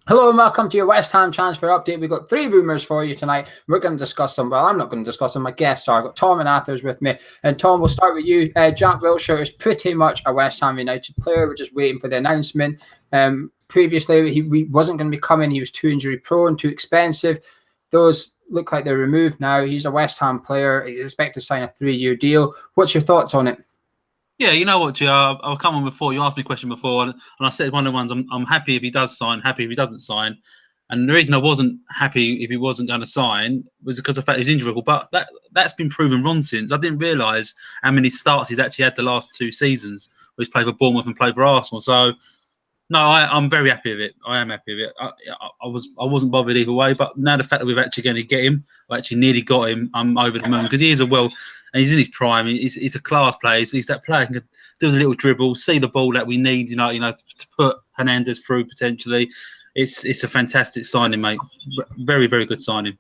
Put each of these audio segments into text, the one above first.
Hello and welcome to your West Ham transfer update. We've got three rumours for you tonight. We're going to discuss them. Well, I'm not going to discuss them. My guests are. I've got Tom and Athers with me. And Tom, we'll start with you. Jack Wilshere is pretty much a West Ham United player. We're just waiting for the announcement. Previously, he wasn't going to be coming. He was too injury prone, too expensive. Those look like they're removed now. He's a West Ham player. He's expected to sign a 3-year deal. What's your thoughts on it? Yeah, you know what, Gio? I'll come on before. You asked me a question before, and I said one of the ones I'm happy if he does sign, happy if he doesn't sign. And the reason I wasn't happy if he wasn't going to sign was because of the fact he's injury. But that's been proven wrong since. I didn't realise how many starts he's actually had the last 2 seasons, where he's played for Bournemouth and played for Arsenal. So, no, I'm very happy with it. I am happy with it. I wasn't bothered either way. But now the fact that we've actually going to get him, we actually nearly got him, I'm over the moon because he is and he's in his prime. He's a class player. He's that player who can do a little dribble, see the ball that we need. You know, to put Hernandez through potentially. It's a fantastic signing, mate. Very, very good signing.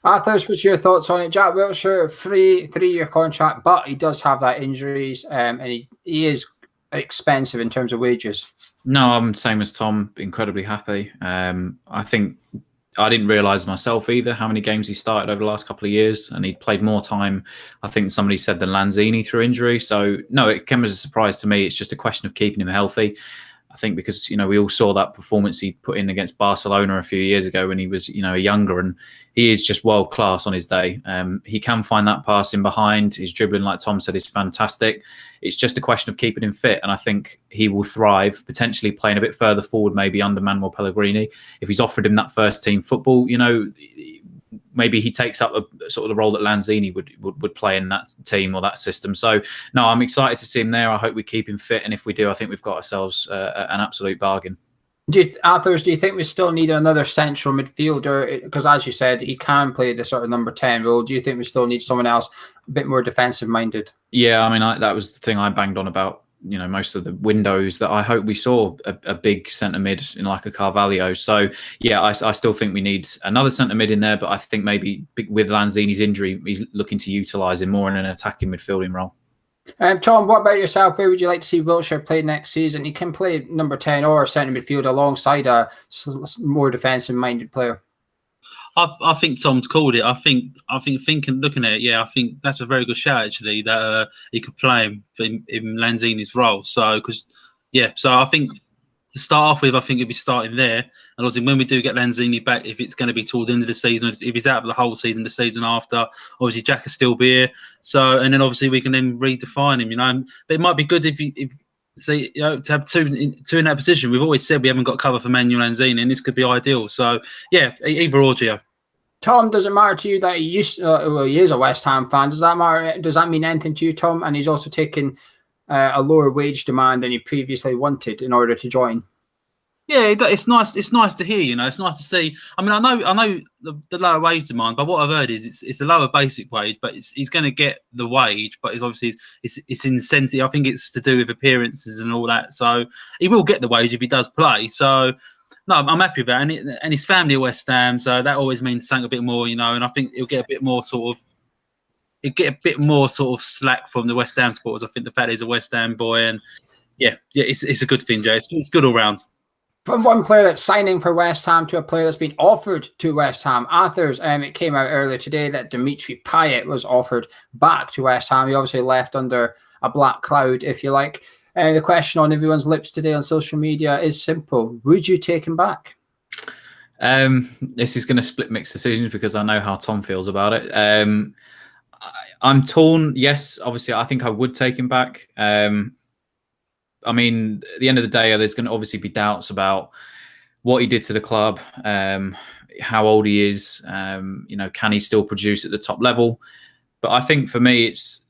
Arthurs, what's your thoughts on it? Jack Wilshere, 3-year contract, but he does have that injuries, and he is expensive in terms of wages. No, I'm the same as Tom. Incredibly happy. I think I didn't realise myself either how many games he started over the last couple of years, and he played more time, I think somebody said, than Lanzini through injury. So no, it came as a surprise to me. It's just a question of keeping him healthy. I think because, we all saw that performance he put in against Barcelona a few years ago when he was, younger, and he is just world class on his day. He can find that pass in behind. His dribbling, like Tom said, is fantastic. It's just a question of keeping him fit, and I think he will thrive, potentially playing a bit further forward, maybe under Manuel Pellegrini. If he's offered him that first team football, maybe he takes up a sort of the role that Lanzini would play in that team or that system. So, no, I'm excited to see him there. I hope we keep him fit. And if we do, I think we've got ourselves an absolute bargain. Arthurs, do you think we still need another central midfielder? Because as you said, he can play the sort of number 10 role. Do you think we still need someone else a bit more defensive minded? Yeah, I mean, that was the thing I banged on about, most of the windows, that I hope we saw a big centre mid in like a Carvalho. So yeah, I still think we need another centre mid in there, but I think maybe with Lanzini's injury, he's looking to utilise him more in an attacking midfielding role. Tom, what about yourself? Where would you like to see Wilshere play next season? He can play number 10 or centre midfield alongside a more defensive minded player. I think Tom's called it. I think looking at it, yeah, I think that's a very good shout actually, that he could play him in Lanzini's role. So so I think to start off with, I think he'll be starting there. And obviously, when we do get Lanzini back, if it's going to be towards the end of the season, if he's out for the whole season, the season after, obviously Jack will still be here. So, and then obviously we can then redefine him. But it might be good if to have two in that position. We've always said we haven't got cover for Manuel Lanzini, and this could be ideal. So, yeah, either or, Gio. Tom, does it matter to you that he is a West Ham fan? Does that matter? Does that mean anything to you, Tom? And he's also taken a lower wage demand than he previously wanted in order to join. Yeah, it's nice. It's nice to hear. It's nice to see. I mean, I know the lower wage demand, but what I've heard is it's a lower basic wage, but he's going to get the wage. But it's obviously it's incentive. I think it's to do with appearances and all that. So he will get the wage if he does play. So no, I'm happy with that. And his family at West Ham, so that always means something a bit more, And I think he'll get a bit more sort of slack from the West Ham supporters. I think the fact he's a West Ham boy, and yeah, it's a good thing, Jay. It's good all round. From one player that's signing for West Ham to a player that's been offered to West Ham. Arthurs, it came out earlier today that Dimitri Payet was offered back to West Ham. He obviously left under a black cloud, if you like. The question on everyone's lips today on social media is simple. Would you take him back? This is going to split mixed decisions because I know how Tom feels about it. I'm torn. Yes, obviously, I think I would take him back. I mean, at the end of the day, there's going to obviously be doubts about what he did to the club, how old he is, can he still produce at the top level? But I think for me, it's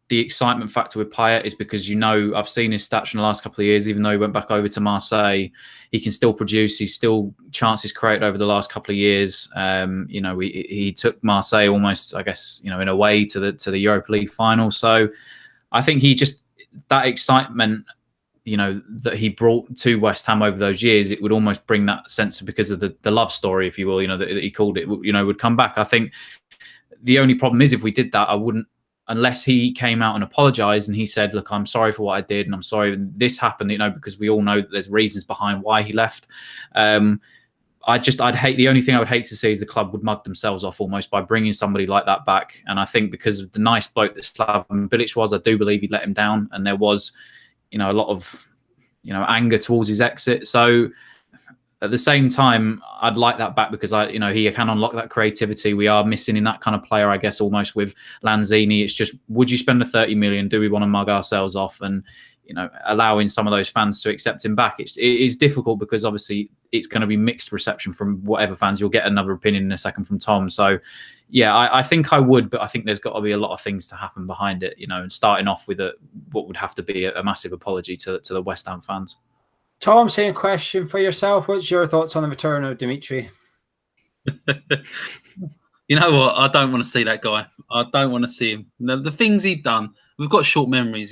the excitement factor with Payet is because, I've seen his stats in the last couple of years, even though he went back over to Marseille, he can still produce. He's still chances created over the last couple of years. He took Marseille almost, I guess, in a way to the Europa League final. So I think that excitement, that he brought to West Ham over those years, it would almost bring that sense of, because of the love story, if you will, that he called it, would come back. I think the only problem is if we did that, I wouldn't, unless he came out and apologised and he said, look, I'm sorry for what I did and I'm sorry this happened, because we all know that there's reasons behind why he left. I'd hate, the only thing I would hate to see is the club would mug themselves off almost by bringing somebody like that back. And I think because of the nice bloke that Slaven Bilic was, I do believe he'd let him down. And there was, a lot of, anger towards his exit. So at the same time, I'd like that back because he can unlock that creativity. We are missing in that kind of player, I guess, almost with Lanzini. It's just, would you spend the 30 million? Do we want to mug ourselves off? And, allowing some of those fans to accept him back. It is difficult because obviously it's going to be mixed reception from whatever fans. You'll get another opinion in a second from Tom. So yeah, I think I would, but I think there's got to be a lot of things to happen behind it, and starting off with what would have to be a massive apology to the West Ham fans. Tom, same question for yourself. What's your thoughts on the return of Dimitri? You know what? I don't want to see that guy. I don't want to see him. The things he'd done, we've got short memories,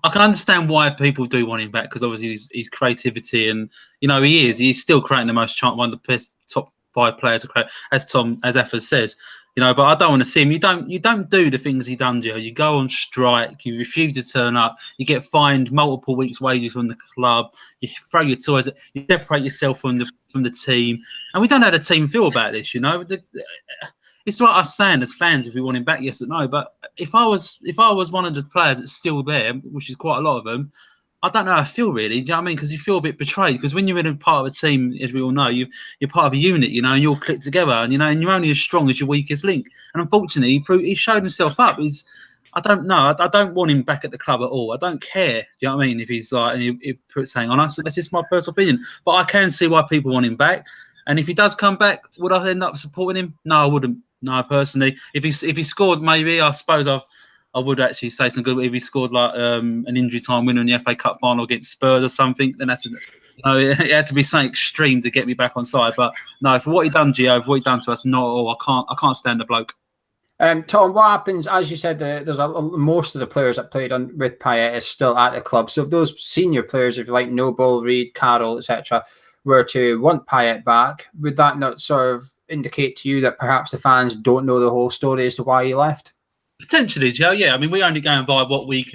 I can understand why people do want him back because obviously his creativity and, he's still creating the most one of the best top 5 players, as Effa says, but I don't want to see him. You don't do the things he done, Joe. You go on strike, you refuse to turn up, you get fined multiple weeks' wages from the club, you throw your toys, you separate yourself from the team, and we don't know how the team feel about this. It's like us saying as fans if we want him back, yes or no. But if I was one of the players that's still there, which is quite a lot of them, I don't know how I feel really. Do you know what I mean? Because you feel a bit betrayed. Because when you're in a part of a team, as we all know, you're part of a unit, and you all click together, and and you're only as strong as your weakest link. And unfortunately, he showed himself up. I don't know. I don't want him back at the club at all. I don't care. Do you know what I mean? If he's like, and he puts something on us, that's just my personal opinion. But I can see why people want him back. And if he does come back, would I end up supporting him? No, I wouldn't. No, personally, if he scored, maybe I suppose I would actually say some good. If he scored like an injury time winner in the FA Cup final against Spurs or something, then that's it had to be something extreme to get me back on side. But no, for what he done, Gio, for what he done to us, not at all. I can't stand the bloke. Tom, what happens, as you said, there's most of the players that played with Payet is still at the club. So if those senior players, if you like Noble, Reed, Carroll, etc., were to want Payet back, would that not sort of indicate to you that perhaps the fans don't know the whole story as to why he left? Potentially, Joe. Yeah, I mean, we only going by what we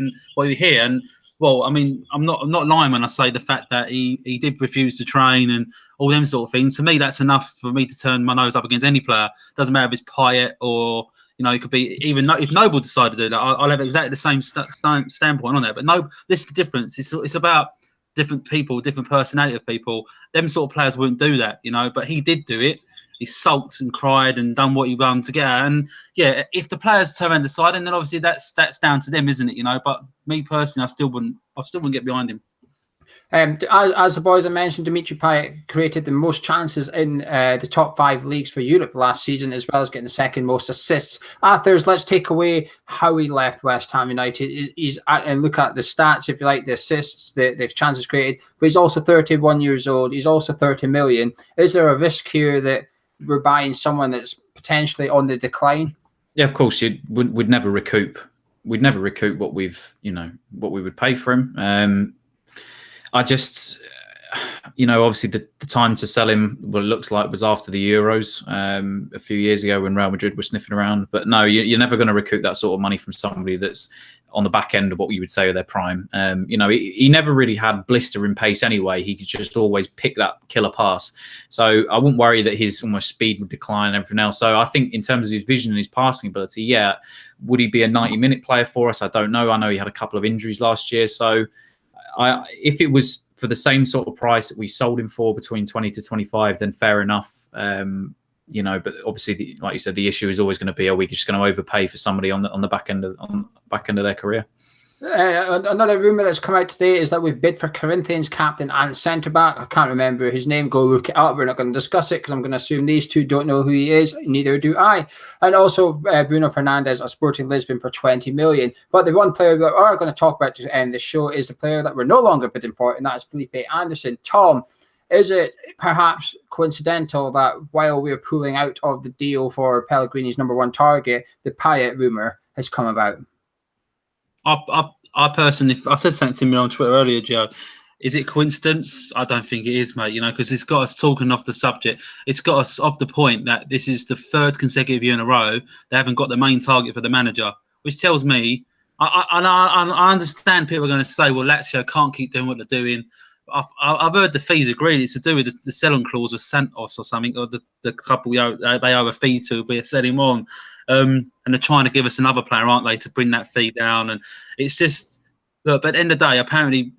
hear, and well, I mean, I'm not lying when I say the fact that he did refuse to train and all them sort of things. To me, that's enough for me to turn my nose up against any player. Doesn't matter if it's Payet or it could be even if Noble decided to do that. I'll have exactly the same standpoint on that. But no, this is the difference. It's about different people, different personality of people. Them sort of players wouldn't do that, but he did do it. He sulked and cried and done what he done to get out. And yeah, if the players turn around deciding, then obviously that's down to them, isn't it? But me personally, I still wouldn't get behind him. As the boys have mentioned, Dimitri Payet created the most chances in the top 5 leagues for Europe last season, as well as getting the second most assists. Athers, let's take away how he left West Ham United. And look at the stats, if you like, the assists, the chances created. But he's also 31 years old. He's also 30 million. Is there a risk here that we're buying someone that's potentially on the decline? Yeah, of course. We'd never recoup. We'd never recoup what we would pay for him. I just, obviously the time to sell him, what it looks like, was after the Euros a few years ago when Real Madrid were sniffing around. But no, you're never going to recoup that sort of money from somebody that's on the back end of what you would say are their prime. He never really had blistering pace anyway. He could just always pick that killer pass. So I wouldn't worry that his almost speed would decline and everything else. So I think in terms of his vision and his passing ability, yeah, would he be a 90-minute player for us? I don't know. I know he had a couple of injuries last year. So if it was for the same sort of price that we sold him for, between 20 to 25, then fair enough. But obviously, like you said, the issue is always going to be, are we just going to overpay for somebody on the back end of their career? Another rumour that's come out today is that we've bid for Corinthians captain and centre-back. I can't remember his name. Go look it up. We're not going to discuss it because I'm going to assume these two don't know who he is. Neither do I. And also Bruno Fernandes of Sporting Lisbon for 20 million. But the one player that we're going to talk about to end the show is the player that we're no longer bidding for, and that is Felipe Anderson. Tom, is it perhaps coincidental that while we're pulling out of the deal for Pellegrini's #1 target, the Payet rumour has come about? I personally, I said something to me on Twitter earlier, Joe. Is it coincidence? I don't think it is, mate. Because it's got us talking off the subject. It's got us off the point that this is the 3rd consecutive year in a row they haven't got the main target for the manager, which tells me, I understand people are going to say, well, Lazio can't keep doing what they're doing. I've heard the fees agreed. It's to do with the sell-on clause with Santos or something, or the couple they owe a fee to if we sell him on. And they're trying to give us another player, aren't they, to bring that fee down? And it's just, look, but at the end of the day, apparently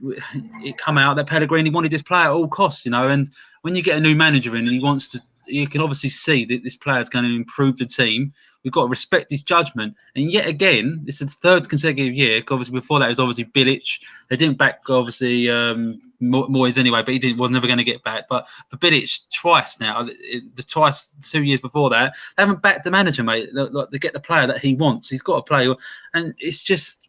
it come out that Pellegrini wanted this player at all costs, you know. And when you get a new manager in and he wants to, you can obviously see that this player is going to improve the team. We've got to respect his judgment. And yet again, it's the third consecutive year. Obviously, before that was obviously Bilic. They didn't back, obviously, Moyes anyway, but was never going to get back. But for Bilic, twice now, the 2 years before that, they haven't backed the manager, mate. They get the player that he wants. He's got to play. And it's just,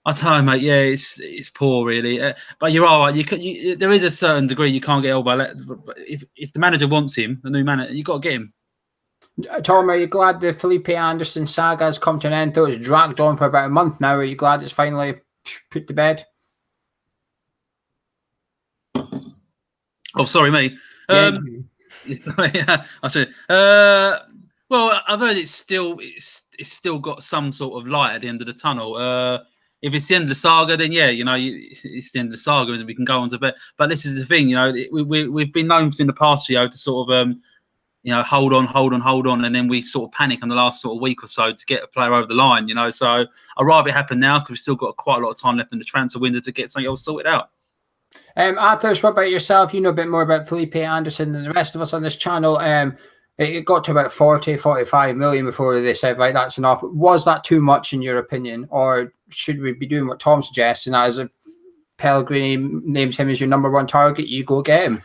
I tell you, mate, yeah, it's poor, really. But you're all right. There is a certain degree you can't get all by. But if the manager wants him, the new manager, you've got to get him. Tom, are you glad the Felipe Anderson saga has come to an end? Though it's dragged on for about a month now. Are you glad it's finally put to bed? Oh, sorry, me. Sorry, I should. Well, I've heard it's still got some sort of light at the end of the tunnel. If it's the end of the saga, then yeah, you know, it's the end of the saga, and we can go on to bed. But this is the thing, you know, we've been known in the past, you know, to sort of you know, hold on, and then we sort of panic in the last sort of week or so to get a player over the line, you know. So I'd rather it happen now because we've still got quite a lot of time left in the transfer window to get something else sorted out. Arthur, what about yourself? You know a bit more about Felipe Anderson than the rest of us on this channel. It got to about 40, 45 million before they said, right, that's enough. Was that too much in your opinion? Or should we be doing what Tom suggests, and as a Pellegrini names him as your #1 target, you go get him?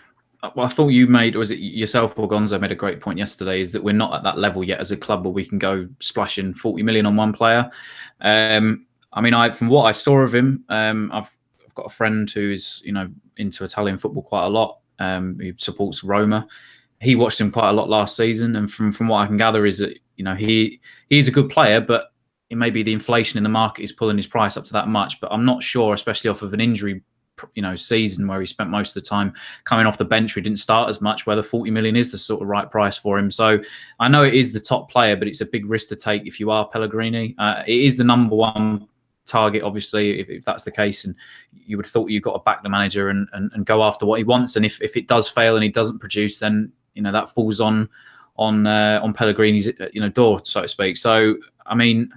Well, I thought you made, was it yourself or Gonzo made a great point yesterday, is that we're not at that level yet as a club where we can go splashing 40 million on one player. I mean, from what I saw of him, I've got a friend who's, you know, into Italian football quite a lot. He supports Roma. He watched him quite a lot last season, and from what I can gather is that, you know, he's a good player, but it may be the inflation in the market is pulling his price up to that much. But I'm not sure, especially off of an injury, you know, season where he spent most of the time coming off the bench, he didn't start as much, whether 40 million is the sort of right price for him. So I know it is the top player, but it's a big risk to take if you are Pellegrini. It is the #1 target, obviously, if that's the case, and you would have thought you've got to back the manager and go after what he wants. And if it does fail and he doesn't produce, then, you know, that falls on Pellegrini's, you know, door, so to speak. So I mean,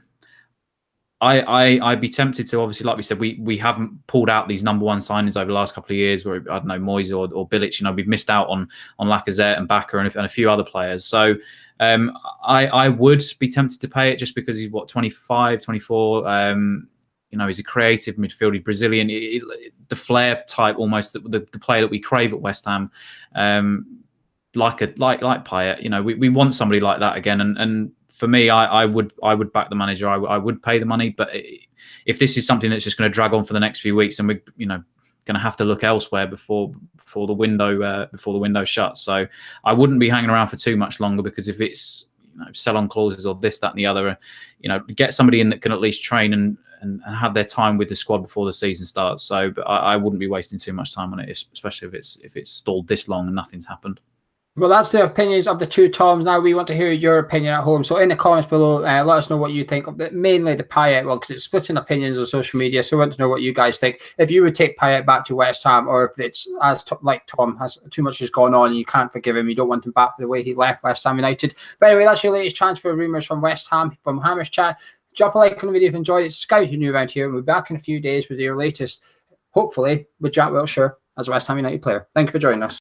I'd be tempted to, obviously, like we said, we haven't pulled out these #1 signings over the last couple of years, where, I don't know, Moyes or Bilic, you know, we've missed out on Lacazette and Bakker and a few other players. So I would be tempted to pay it just because he's, what, 25, 24. You know, he's a creative midfield, he's Brazilian, the flair type, almost the player that we crave at West Ham. Like Payet, you know, we want somebody like that again. And for me, I would back the manager. I would pay the money. But if this is something that's just going to drag on for the next few weeks, and we're, you know, going to have to look elsewhere before the window shuts. So I wouldn't be hanging around for too much longer, because if it's, you know, sell-on clauses or this, that, and the other, you know, get somebody in that can at least train and have their time with the squad before the season starts. So, but I wouldn't be wasting too much time on it, especially if it's stalled this long and nothing's happened. Well, that's the opinions of the two Toms. Now we want to hear your opinion at home. So in the comments below, let us know what you think of mainly the Payet one, because it's splitting opinions on social media. So we want to know what you guys think. If you would take Payet back to West Ham, or if it's, as like Tom, has too much has gone on and you can't forgive him, you don't want him back the way he left West Ham United. But anyway, that's your latest transfer rumours from West Ham, from Hammers Chat. Drop a like on the video if you enjoyed it. Subscribe if you're new around here. We'll be back in a few days with your latest, hopefully, with Jack Wilshere as a West Ham United player. Thank you for joining us.